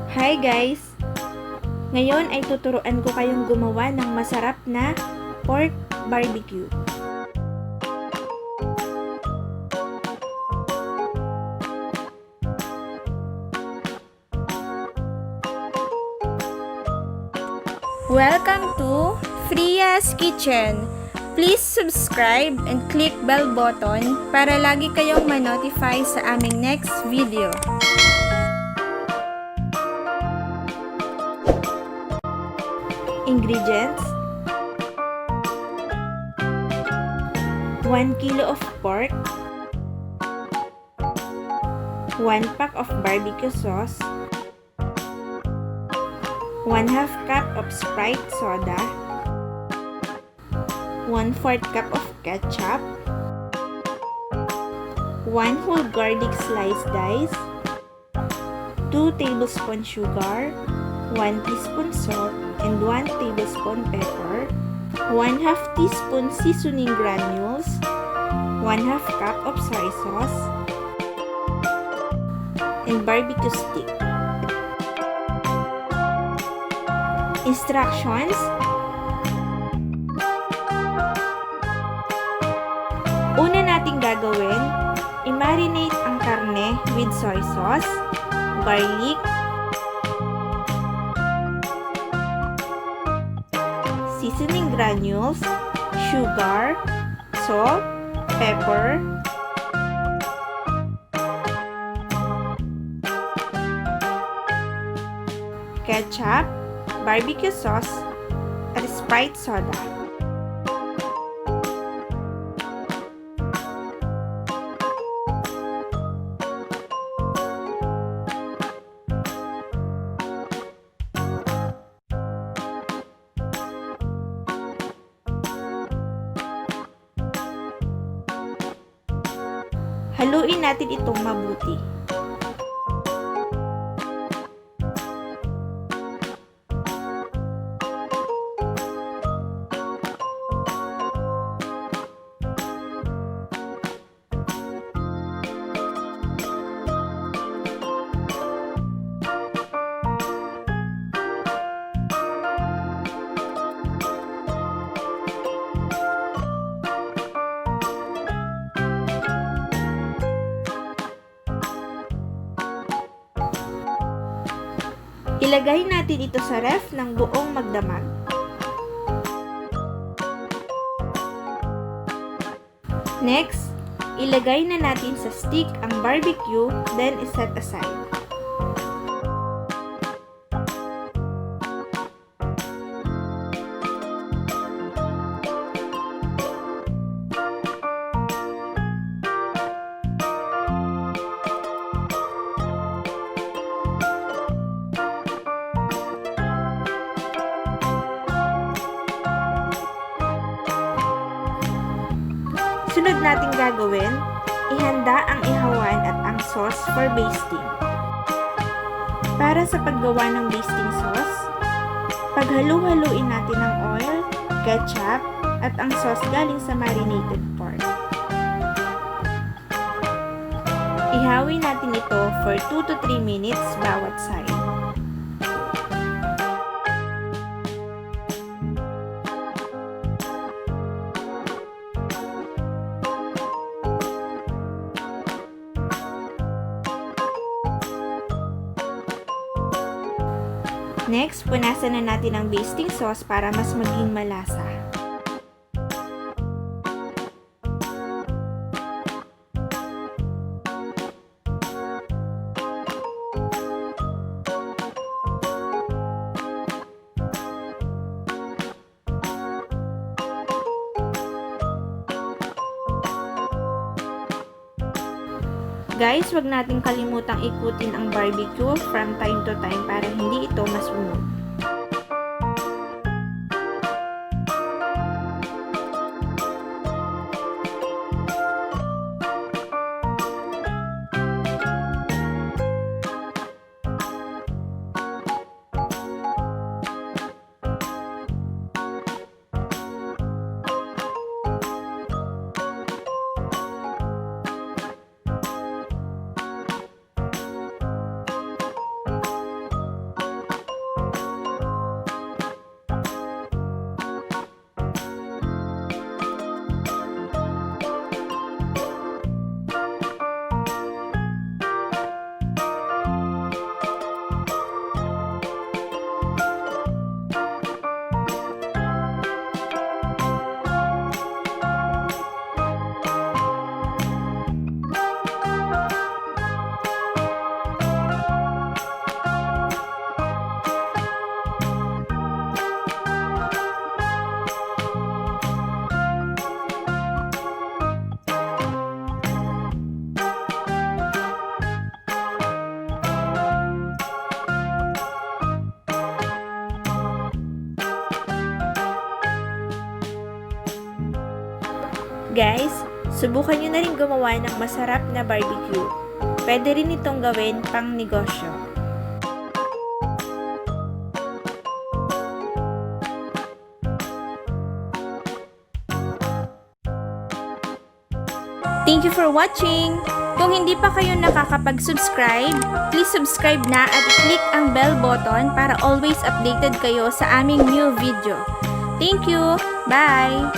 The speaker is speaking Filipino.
Hi guys! Ngayon ay tuturuan ko kayong gumawa ng masarap na pork barbecue. Welcome to Fria's Kitchen! Please subscribe and click bell button para lagi kayong ma-notify sa aming next video. Ingredients: 1 kilo of pork, 1 pack of barbecue sauce, 1/2 cup of Sprite soda, 1/4 cup of ketchup, 1 whole garlic sliced dice, 2 tablespoons sugar, 1 teaspoon salt, and 1 tablespoon pepper, 1/2 teaspoon seasoning granules, 1/2 cup of soy sauce, and barbecue stick. Instructions: una nating gagawin, i-marinate ang karne with soy sauce, garlic, seasoning granules, sugar, salt, pepper, ketchup, barbecue sauce, at Sprite soda. Haluin natin itong mabuti. Ilagay natin ito sa ref ng buong magdamag. Next, ilagay na natin sa stick ang barbecue, then iset aside. Sunod nating gagawin, ihanda ang ihawan at ang sauce for basting. Para sa paggawa ng basting sauce, paghalu-haluin natin ang oil, ketchup, at ang sauce galing sa marinated pork. Ihawin natin ito for 2 to 3 minutes bawat side. Next, punasan na natin ang basting sauce para mas maging malasa. Guys, wag nating kalimutang ikutin ang barbecue from time to time para hindi ito masunog. Guys, subukan nyo na rin gumawa ng masarap na barbecue. Pwede rin itong gawin pang negosyo. Thank you for watching! Kung hindi pa kayo nakakapag-subscribe, please subscribe na at i-click ang bell button para always updated kayo sa aming new video. Thank you! Bye!